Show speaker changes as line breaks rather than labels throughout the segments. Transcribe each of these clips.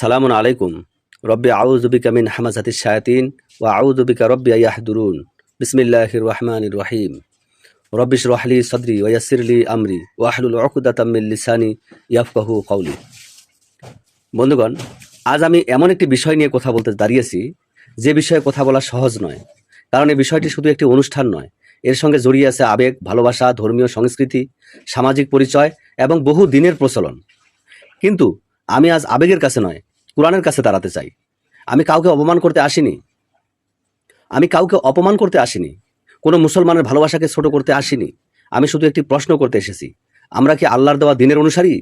সালামুন আলাইকুম। রব্বি আউযু বিকা মিন হামাযাতিশ শায়াতিন ওয়া আউযু বিকা রব্বি আইয়াহদুরুন। বিসমিল্লাহির রহমানির রহিম। রব্বি ইশরাহ লি সাদরি ওয়া ইয়াসসির লি আমরি ওয়াহলুল উকদাতাম মিন লিসানি ইয়াফকাহু কওলি। বন্ধুগণ, আজ আমি এমন একটি বিষয় নিয়ে কথা বলতে দাঁড়িয়েছি যে বিষয়ে কথা বলা সহজ নয়, কারণ এই বিষয়টি শুধু একটি অনুষ্ঠান নয়, এর সঙ্গে জড়িয়ে আছে আবেগ, ভালোবাসা, ধর্মীয় সংস্কৃতি, সামাজিক পরিচয় এবং বহু দিনের প্রচলন। কিন্তু আমি আজ আবেগের কাছে নয়, কোরআনের কাছে দাঁড়াতে চাই। আমি কাউকে অপমান করতে আসিনি, কোনো মুসলমানের ভালোবাসাকে ছোট করতে আসিনি। আমি শুধু একটি প্রশ্ন করতে এসেছি, আমরা কি আল্লাহর দেওয়া দিনের অনুসারী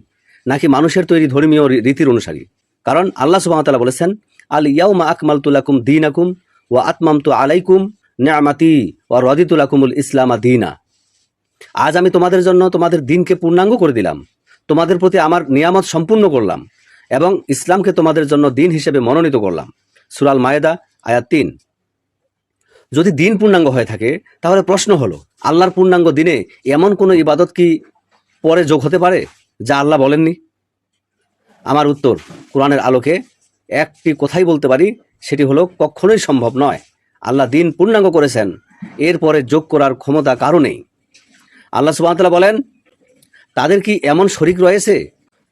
নাকি মানুষের তৈরি ধর্মীয় রীতির অনুসারী? কারণ আল্লাহ সুবহানাহু ওয়া তাআলা বলেছেন, আল ইয়াউমা আকমালতু লাকুম দীনাকুম ওয়া আতমামতু আলাইকুম নি'মাতি ওয়া রাদিতু লাকুমুল ইসলামা দীনা। আজ আমি তোমাদের জন্য তোমাদের দিনকে পূর্ণাঙ্গ করে দিলাম, তোমাদের প্রতি আমার নিয়ামত সম্পূর্ণ করলাম এবং ইসলামকে তোমাদের জন্য দিন হিসেবে মনোনীত করলাম। সূরা আল মায়েদা আয়াত ৩। যদি দিন পূর্ণাঙ্গ হয়ে থাকে, তাহলে প্রশ্ন হলো, আল্লাহর পূর্ণাঙ্গ দিনে এমন কোনো ইবাদত কি পরে যোগ হতে পারে যা আল্লাহ বলেননি? আমার উত্তর কোরআনের আলোকে একটি কথাই বলতে পারি, সেটি হলো কখনোই সম্ভব নয়। আল্লাহ দিন পূর্ণাঙ্গ করেছেন, এরপরে যোগ করার ক্ষমতা কারো নেই। আল্লাহ সুবহানাহু ওয়া তাআলা বলেন, তাদের কি এমন শরীক রয়েছে?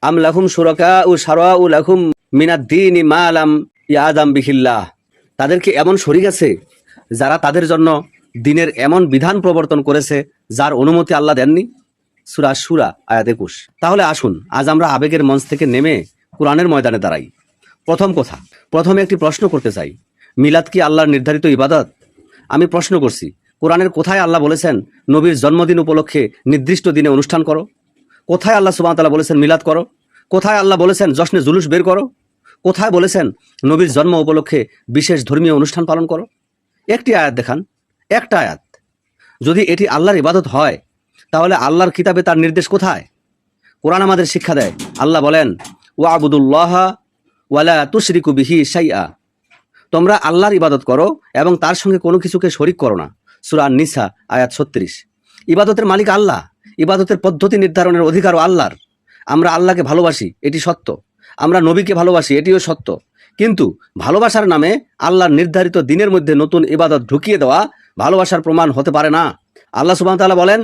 আম লাহুম শুরাকাউ শারাউ লাহুম মিনাদ-দীনি মা লাম ইয়াযাম বিহিল্লাহ। তাদের কি এমন শরীক আছে যারা তাদের জন্য দিনের এমন বিধান প্রবর্তন করেছে যার অনুমতি আল্লাহ দেননি? সূরা আশ-শূরা আয়াত ২১। তাহলে আসুন আজ আমরা আবেগের মঞ্চ থেকে নেমে কোরআনের ময়দানে দাঁড়াই। প্রথমে একটি প্রশ্ন করতে চাই, মিলাদ কি আল্লাহর নির্ধারিত ইবাদত? আমি প্রশ্ন করছি, কোরআনের কোথায় আল্লাহ বলেছেন নবীর জন্মদিন উপলক্ষে নির্দিষ্ট দিনে অনুষ্ঠান করো? কোথায় আল্লাহ সুবহানাহু ওয়া তাআলা বলেছেন মিলাদ করো? কোথায় আল্লাহ বলেছেন জশ্নে জুলুস বের করো? কোথায় বলেছেন নবীর জন্ম উপলক্ষে বিশেষ ধর্মীয় অনুষ্ঠান পালন করো? একটি আয়াত দেখান, একটা আয়াত। যদি এটি আল্লাহর ইবাদত হয়, তাহলে আল্লাহর কিতাবে তার নির্দেশ কোথায়? কোরআন আমাদের শিক্ষা দেয়, আল্লাহ বলেন, ওয়াবুদুল্লাহা ওয়ালা তুশরিকু বিহি শাইআ। তোমরা আল্লাহর ইবাদত করো এবং তার সঙ্গে কোনো কিছুকে শরিক করো না। সূরা আন-নিসা আয়াত ৩৬। ইবাদতের মালিক আল্লাহ, ইবাদতের পদ্ধতি নির্ধারণের অধিকারও আল্লাহর। আমরা আল্লাহকে ভালোবাসি, এটি সত্য। আমরা নবীকে ভালোবাসি, এটিও সত্য। কিন্তু ভালোবাসার নামে আল্লাহর নির্ধারিত দিনের মধ্যে নতুন ইবাদত ঢুকিয়ে দেওয়া ভালোবাসার প্রমাণ হতে পারে না। আল্লাহ সুবহানাহু ওয়া তাআলা বলেন,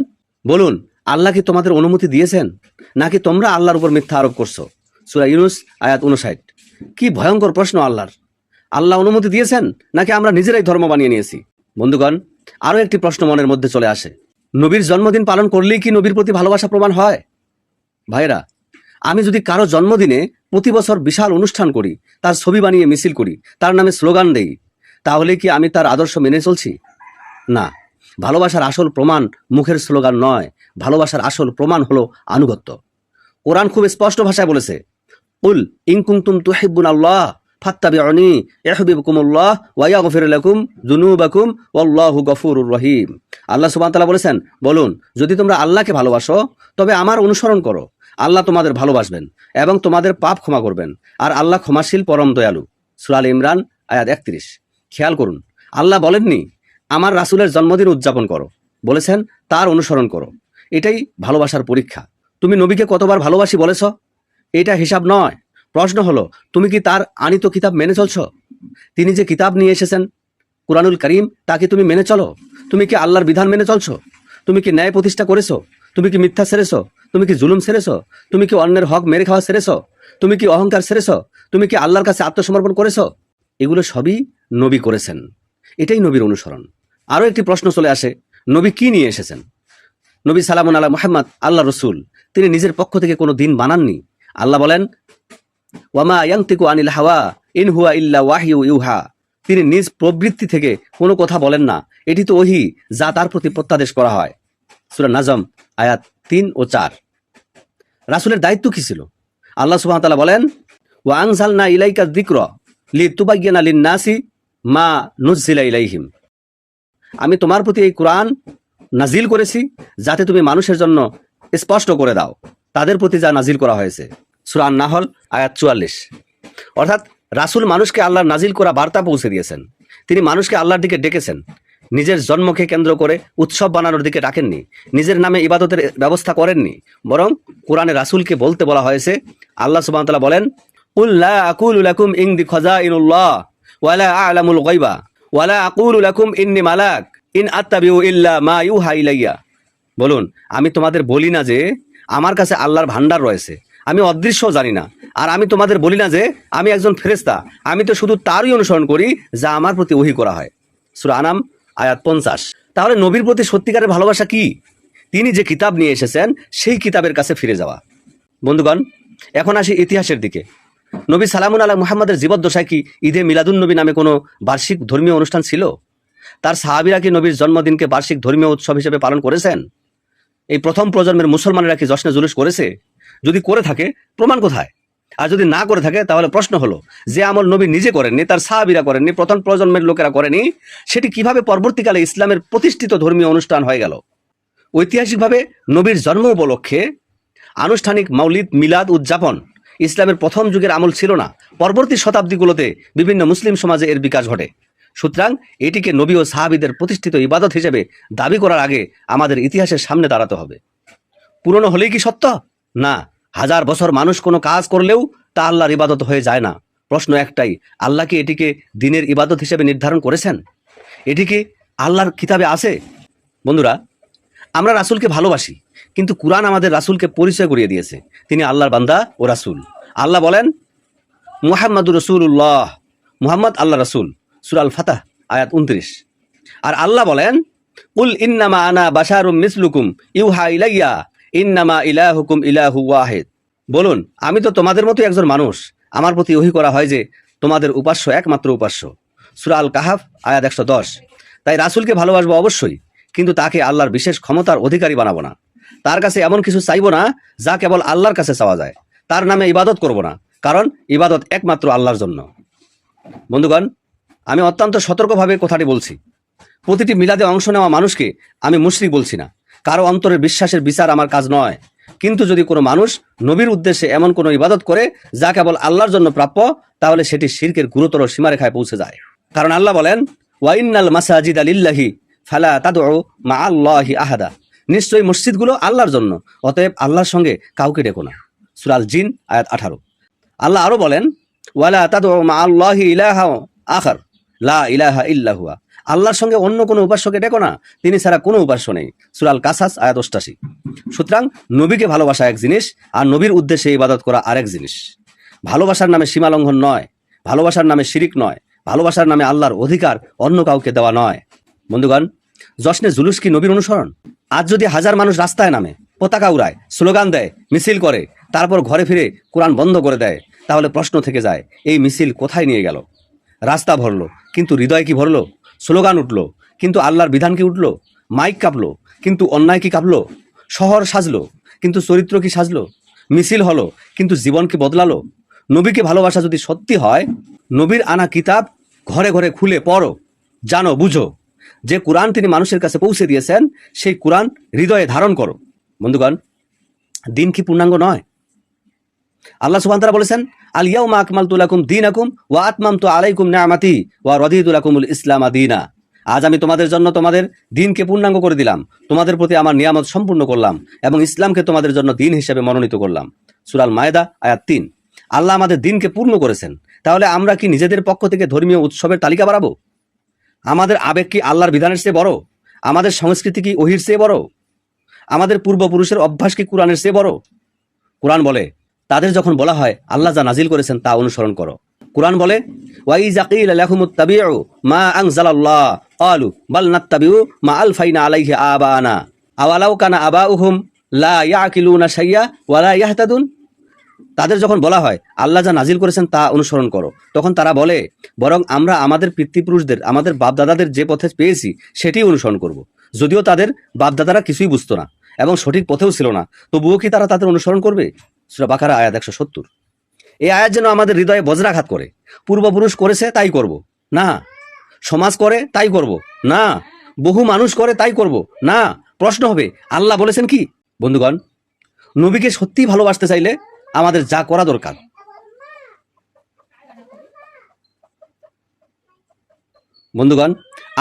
বলুন আল্লাহ কি তোমাদের অনুমতি দিয়েছেন নাকি তোমরা আল্লাহর উপর মিথ্যা আরোপ করছো? সূরা ইউনূস আয়াত ৫৯। কি ভয়ঙ্কর প্রশ্ন আল্লাহর! আল্লাহ অনুমতি দিয়েছেন নাকি আমরা নিজেরাই ধর্ম বানিয়ে নিয়েছি? বন্ধুগণ, আরও একটি প্রশ্ন মনের মধ্যে চলে আসে, নবীর জন্মদিন পালন করলেই কি নবীর প্রতি ভালোবাসা প্রমাণ হয়? ভাইরা, আমি যদি কারো জন্মদিনে প্রতি বছর বিশাল অনুষ্ঠান করি, তার ছবি বানিয়ে মিছিল করি, তার নামে স্লোগান দেই, তাহলে কি আমি তার আদর্শ মেনে চলছি? না। ভালোবাসার আসল প্রমাণ মুখের স্লোগান নয়, ভালোবাসার আসল প্রমাণ হলো আনুগত্য। কোরআন খুব স্পষ্ট ভাষায় বলেছে, কুল ইন কুনতুম তুহিব্বুনাল্লাহ ফাত্তাবিউনি ইউহিব্বুকুমুল্লাহ ওয়া ইয়াগফির লাকুম যুনুবাকুম ওয়াল্লাহু গফুরুর রহিম। আল্লাহ সুবহানাহু ওয়া তাআলা বলেছেন, বলুন যদি তোমরা আল্লাহকে ভালোবাসো তবে আমার অনুসরণ করো, আল্লাহ তোমাদের ভালোবাসবেন এবং তোমাদের পাপ ক্ষমা করবেন, আর আল্লাহ ক্ষমাশীল পরম দয়ালু। সূরা আল ইমরান আয়াত ৩১। খেয়াল করুন, আল্লাহ বলেননি আমার রাসূলের জন্মদিন উদযাপন করো, বলেছেন তার অনুসরণ করো। এটাই ভালোবাসার পরীক্ষা। তুমি নবীকে কতবার ভালোবাসি বলেছ? এটা হিসাব নয়। প্রশ্ন হলো, তুমি কি তার আনিত কিতাব মেনে চলছ? তিনি যে কিতাব নিয়ে এসেছেন কুরআনুল কারীম, তাকে তুমি মেনে চলো? তুমি কি আল্লাহর বিধান মেনে চলছো? তুমি কি ন্যায় প্রতিষ্ঠা করেছো? তুমি কি মিথ্যা ছেড়েছো? তুমি কি জুলুম ছেড়েছো? তুমি কি অন্যের হক মেরে খাওয়া ছেড়েছো? তুমি কি অহংকার ছেড়েছো? তুমি কি আল্লাহর কাছে আত্মসমর্পণ করেছো? এগুলো সবই নবী করেছেন। এটাই নবীর অনুসরণ। আরও একটি প্রশ্ন চলে আসে, নবী কি নিয়ে এসেছেন? নবী সালামুন আলা মুহাম্মদ আল্লাহ রসুল, তিনি নিজের পক্ষ থেকে কোনো দিন বানাননি। আল্লাহ বলেন, ওয়ামা ইয়ানতিকু আনিল হাওয়া ইন হুয়া ইল্লা ওয়াহয়ু ইউহা। তিনি নিজ প্রবৃত্তি থেকে কোনো কথা বলেন না, এটি তো ওহী যা তার প্রতি প্রত্যাদেশ করা হয়। সূরা নাজম আয়াত ৩ ও ৪। রাসূলের দায়িত্ব কি ছিল? আল্লাহ সুবহানাহু ওয়া তাআলা বলেন, ওয়া আনজালনা ইলাইকা যিকরা লিতুবায়্যিনা লিন-নাসি মা নুযযিলা ইলাইহিম। আমি তোমার প্রতি এই কোরআন নাজিল করেছি যাতে তুমি মানুষের জন্য স্পষ্ট করে দাও তাদের প্রতি যা নাজিল করা হয়েছে। সূরা আন-নাহল আয়াত ৪৪। অর্থাৎ রাসূল মানুষকে আল্লাহর নাজিল করা বার্তা পৌঁছে দিয়েছেন। তিনি মানুষকে আল্লাহর দিকে ডেকেছেন। নিজের জন্মকে কেন্দ্র করে উৎসব বানানোর দিকে ডাকেননি, নিজের নামে ইবাদতের ব্যবস্থা করেননি, বরং কোরআনে রাসূলকে বলতে বলা হয়েছে। আল্লাহ সুবহানাহু ওয়া তাআলা বলেন, কুল লা আকুলু লাকুম ইনদি খাযাইনুল্লাহ ওয়া লা আ'লামুল গায়বা ওয়া লা আকুলু লাকুম ইন্নী মালাক ইন আত্তাবিউ ইল্লা মা ইউহা ইলাইয়া। বলুন, আমি তোমাদের বলি না যে আমার কাছে আল্লাহর ভান্ডার রয়েছে, আমি অদৃশ্য জানি না। আর আমি তোমাদের বলি না যে আমি একজন ফেরেশতা, আমি তো শুধু তারই অনুসরণ করি যা আমার প্রতি ওহী করা হয়। সূরা আনাম আয়াত 50। তাহলে নবীর প্রতি সত্যিকারের ভালোবাসা কি? তিনি যে কিতাব নিয়ে এসেছেন সেই কিতাবের কাছে ফিরে যাওয়া। বন্ধুগণ, এখন আসি ইতিহাসের দিকে। নবী সালামুন আলা মুহাম্মাদের জীবদ্দশায় কি ঈদে মিলাদুন নবী নামে কোনো বার্ষিক ধর্মীয় অনুষ্ঠান ছিল? তার সাহাবীরা কি নবীর জন্মদিনকে বার্ষিক ধর্মীয় উৎসব হিসেবে পালন করেছেন? এই প্রথম প্রজন্মের মুসলমানেরা কি জশ্নে জুলুস করেছে? যদি করে থাকে, প্রমাণ কোথায়? আর যদি না করে থাকে, তাহলে প্রশ্ন হলো, যে আমল নবী নিজে করেননি, তার সাহাবীরা করেননি, প্রথম প্রজন্মের লোকেরা করেনি, সেটি কিভাবে পরবর্তীকালে ইসলামের প্রতিষ্ঠিত ধর্মীয় অনুষ্ঠান হয়ে গেল? ঐতিহাসিকভাবে নবীর জন্ম উপলক্ষে আনুষ্ঠানিক মাউলিদ মিলাদ উদযাপন ইসলামের প্রথম যুগের আমল ছিল না। পরবর্তী শতাব্দীগুলোতে বিভিন্ন মুসলিম সমাজে এর বিকাশ ঘটে। সুতরাং এটিকে নবী ও সাহাবীদের প্রতিষ্ঠিত ইবাদত হিসেবে দাবি করার আগে আমাদের ইতিহাসের সামনে দাঁড়াতে হবে। পুরনো হলেই কি সত্য? না, 1000 বছর মানুষ কোনো কাজ করলেও তা আল্লাহর ইবাদত হয়ে যায় না। প্রশ্ন একটাই, আল্লাহ কি এটিকে দিনের ইবাদত হিসেবে নির্ধারণ করেছেন? এটি কি আল্লাহর কিতাবে আছে? বন্ধুরা, আমরা রাসূলকে ভালোবাসি, কিন্তু কুরআন আমাদের রাসূলকে পরিচয় করিয়ে দিয়েছে তিনি আল্লাহর বান্দা ও রাসূল। আল্লাহ বলেন, মুহাম্মাদুর রাসূলুল্লাহ, মুহাম্মদ আল্লাহ রাসূল, সূরা আল ফাতহ আয়াত 29। আর আল্লাহ বলেন, কুল ইন্নামা আনা বাশারুম মিসলুকুম ইউহা ইলাইয়া ইন্নামা ইলাহুকুম ইলাহু ওয়াহিদ। বলুন, আমি তো তোমাদের মতো একজন মানুষ, আমার প্রতি ওহী করা হয় যে তোমাদের উপাস্য একমাত্র উপাস্য। সূরা আল কাহাফ আয়াত 110। তাই রাসূলকে ভালোবাসবো অবশ্যই, কিন্তু তাকে আল্লাহর বিশেষ ক্ষমতার অধিকারী বানাবো না। তার কাছে এমন কিছু চাইবো না যা কেবল আল্লাহর কাছে চাওয়া যায়। তার নামে ইবাদত করব না, কারণ ইবাদত একমাত্র আল্লাহর জন্য। বন্ধুগণ, আমি অত্যন্ত সতর্কভাবে কথাটি বলছি। প্রতিটি মিলাদে অংশ নেওয়া মানুষকে আমি মুশরিক বলছি না, কারো অন্তরের বিশ্বাসের বিচার আমার কাজ নয়। কিন্তু যদি কোনো মানুষ নবীর উদ্দেশ্যে এমন কোনো ইবাদত করে যা কেবল আল্লাহর জন্য প্রাপ্য, তাহলে সেটি শিরকের গুরুতর সীমারেখায় পৌঁছে যায়। কারণ আল্লাহ বলেন, ওয়া ইন্নাল মাসাজিদা লিল্লাহি ফালা তাদউ মা আল্লাহি আহাদা। নিশ্চয়ই মসজিদগুলো আল্লাহর জন্য, অতএব আল্লাহর সঙ্গে কাউকে ডেকো না। সূরা আল জিন আয়াত 18। আল্লাহ আরো বলেন, ওয়ালা তাদউ মা আল্লাহি ইলাহা আখার লা ইলাহা ইল্লা হুয়া। আল্লাহর সঙ্গে অন্য কোনো উপাস্যকে ডেকো না, তিনি ছাড়া কোনো উপাস্য নেই। সূরা আল কাসাস আয়াত 88। সুতরাং নবীকে ভালোবাসা এক জিনিস, আর নবীর উদ্দেশ্যে ইবাদত করা আরেক জিনিস। ভালোবাসার নামে সীমালঙ্ঘন নয়, ভালোবাসার নামে শিরিক নয়, ভালোবাসার নামে আল্লাহর অধিকার অন্য কাউকে দেওয়া নয়। বন্ধুগণ, জশ্নে জুলুস কি নবীর অনুসরণ? আজ যদি 1000 মানুষ রাস্তায় নামে, পতাকা উড়ায়, স্লোগান দেয়, মিছিল করে, তারপর ঘরে ফিরে কোরআন বন্ধ করে দেয়, তাহলে প্রশ্ন থেকে যায়, এই মিছিল কোথায় নিয়ে গেল? রাস্তা ভরলো, কিন্তু হৃদয় কি ভরলো? স্লোগান উঠলো, কিন্তু আল্লাহর বিধান কি উঠলো? মাইক কাঁপলো, কিন্তু অন্যায় কি কাঁপলো? শহর সাজলো, কিন্তু চরিত্র কি সাজলো? মিছিল হলো, কিন্তু জীবন কি বদলালো? নবীকে ভালোবাসা যদি সত্যি হয়, নবীর আনা কিতাব ঘরে ঘরে খুলে পড়ো, জানো, বুঝো। যে কোরআন তিনি মানুষের কাছে পৌঁছে দিয়েছেন, সেই কোরআন হৃদয়ে ধারণ করো। বন্ধুগণ, দিন কি পূর্ণাঙ্গ নয়? আল্লাহ সুবহানাহু ওয়া তাআলা বলেছেন, আল ইয়াউমা আকমালতু লাকুম দীনাকুম ওয়া আতমামতু আলাইকুম নি'মাতি ওয়া রাদিতু লাকুমুল ইসলামা দীনা। আজ আমি তোমাদের জন্য তোমাদের দিনকে পূর্ণাঙ্গ করে দিলাম, তোমাদের প্রতি আমার নিয়ামত সম্পূর্ণ করলাম এবং ইসলামকে তোমাদের জন্য দিন হিসেবে মনোনীত করলাম। সূরা আল মায়েদা আয়াত 3। আল্লাহ আমাদের দিনকে পূর্ণ করেছেন, তাহলে আমরা কি নিজেদের পক্ষ থেকে ধর্মীয় উৎসবের তালিকা বাড়াবো? আমাদের আবেগ কি আল্লাহর বিধানের চেয়ে বড়? আমাদের সংস্কৃতি কি ওহীর চেয়ে বড়? আমাদের পূর্বপুরুষের অভ্যাস কি কোরআনের চেয়ে বড়? কোরআন বলে, তাদের যখন বলা হয় আল্লাহ যা নাজিল করেছেন তা অনুসরণ করো। কোরআন বলে, ওয়াইজা কিলা লাকুমুত্তাবিউ মা আনজালাল্লাহ ক্বালু বাল নাত্তাবিউ মা আলফাইনা আলাইহি আবানা আওয়ালাউ কানা আবাউহুম লা ইয়াকিলুনা শাইয়া ওয়া লা ইয়াহতাদুন। তাদের যখন বলা হয় আল্লাহ যা নাজিল করেছেন তা অনুসরণ করো, তখন তারা বলে, বরং আমরা আমাদের পিতৃপুরুষদের, আমাদের বাপদাদাদের যে পথে পেয়েছি সেটি অনুসরণ করব। যদিও তাদের বাপদাদারা কিছুই বুঝতো না এবং সঠিক পথেও ছিল না, তবুও কি তারা তাদের অনুসরণ করবে? সূরা বাকারা আয়াত 170। এই আয়াত যেন আমাদের হৃদয়ে বজ্রাঘাত করে। পূর্বপুরুষ করেছে তাই করব না, সমাজ করে তাই করব না, বহু মানুষ করে তাই করব না। প্রশ্ন হবে, আল্লাহ বলেছেন কি? বন্ধুগণ, নবীকে সত্যিই ভালোবাসতে চাইলে আমাদের যা করা দরকার, বন্ধুগণ,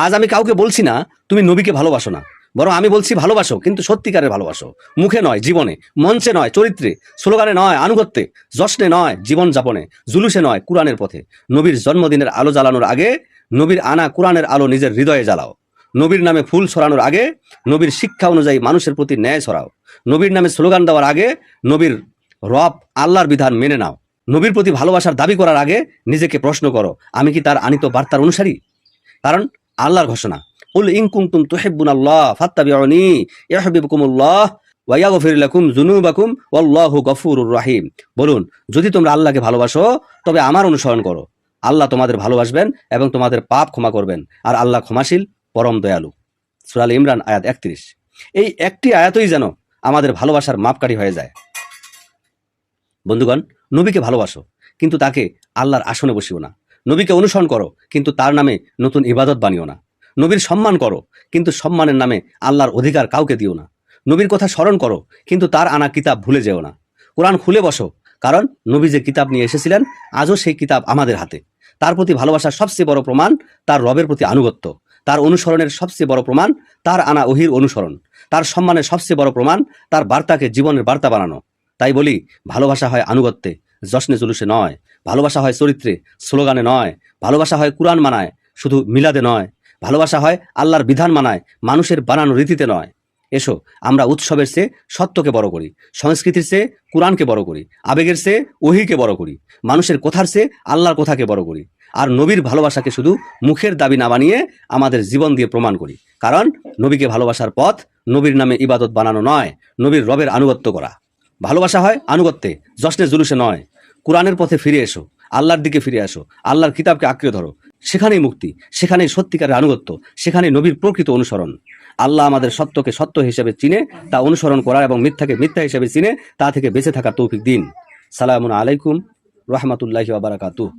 আজ আমি কাউকে বলছি না তুমি নবীকে ভালোবাসো না, বরং আমি বলছি ভালোবাসো, কিন্তু সত্যিকারের ভালোবাসো, মুখে নয় জীবনে, মঞ্চে নয় চরিত্রে, স্লোগানে নয় আনুগত্যে, যশ্নে নয় জীবন যাপনে, জুলুসে নয় কুরআনের পথে। নবীর জন্মদিনের আলো জ্বালানোর আগে নবীর আনা কুরআনের আলো নিজের হৃদয়ে জ্বালাও। নবীর নামে ফুল ছড়ানোর আগে নবীর শিক্ষা অনুযায়ী মানুষের প্রতি ন্যায় ছড়াও। নবীর নামে স্লোগান দেওয়ার আগে নবীর রব আল্লাহর বিধান মেনে নাও। নবীর প্রতি ভালোবাসার দাবি করার আগে নিজেকে প্রশ্ন করো, আমি কি তার আনিত বার্তার অনুসারী? কারণ আল্লাহর ঘোষণা, কুল ইন কুনতুম তুহিব্বুনাল্লাহ ফাত্তাবিউনি ইউহিব্বুকুমুল্লাহ ওয়া ইয়াগফির লাকুম যুনুবাকুম ওয়াল্লাহু গফুরুর রহিম। বলুন, যদি তোমরা আল্লাহকে ভালোবাসো তবে আমার অনুসরণ করো, আল্লাহ তোমাদের ভালোবাসবেন এবং তোমাদের পাপ ক্ষমা করবেন, আর আল্লাহ ক্ষমাশীল পরম দয়ালু। সূরা আল ইমরান আয়াত 31। এই একটি আয়াতই যেন আমাদের ভালোবাসার মাপকাঠি হয়ে যায়। বন্ধুগণ, নবীকে ভালোবাসো, কিন্তু তাকে আল্লাহর আসনে বসিও না। নবীকে অনুসরণ করো, কিন্তু তার নামে নতুন ইবাদত বানিও না। নবীর সম্মান করো, কিন্তু সম্মানের নামে আল্লাহর অধিকার কাউকে দিও না। নবীর কথা স্মরণ করো, কিন্তু তার আনা কিতাব ভুলে যেও না। কোরআন খুলে বসো, কারণ নবী যে কিতাব নিয়ে এসেছিলেন আজও সেই কিতাব আমাদের হাতে। তার প্রতি ভালোবাসার সবচেয়ে বড় প্রমাণ তার রবের প্রতি আনুগত্য। তার অনুসরণের সবচেয়ে বড় প্রমাণ তার আনা ওহীর অনুসরণ। তার সম্মানের সবচেয়ে বড় প্রমাণ তার বার্তাকে জীবনের বার্তা বানানো। তাই বলি, ভালোবাসা হয় আনুগত্যে, জশ্নে জুলুসে নয়। ভালোবাসা হয় চরিত্রে, স্লোগানে নয়। ভালোবাসা হয় কুরআন মানায়, শুধু মিলাদে নয়। ভালোবাসা হয় আল্লাহর বিধান মানায়, মানুষের বানানো রীতিতে নয়। এসো, আমরা উৎসবের চেয়ে সত্যকে বড় করি, সংস্কৃতির চেয়ে কুরআনকে বড় করি, আবেগের চেয়ে ওহীকে বড় করি, মানুষের কথার চেয়ে আল্লাহর কথাকে বড় করি, আর নবীর ভালোবাসাকে শুধু মুখের দাবি না বানিয়ে আমাদের জীবন দিয়ে প্রমাণ করি। কারণ নবীকে ভালোবাসার পথ নবীর নামে ইবাদত বানানো নয়, নবীর রবের আনুগত্য করা। ভালোবাসা হয় আনুগত্যে, জশ্নে জুলুসে নয়। কুরআনের পথে ফিরে এসো, আল্লাহর দিকে ফিরে আসো, আল্লাহর কিতাবকে আঁকড়ে ধরো। সেখানেই মুক্তি, সেখানেই সত্যিকারের আনুগত্য, সেখানেই নবীর প্রকৃত অনুসরণ। আল্লাহ আমাদের সত্যকে সত্য হিসেবে চিনে তা অনুসরণ করা এবং মিথ্যাকে মিথ্যা হিসেবে চিনে তা থেকে বেঁচে থাকার তৌফিক দিন। সালামুন আলাইকুম রহমতুল্লাহি ওয়া বারাকাতুহু।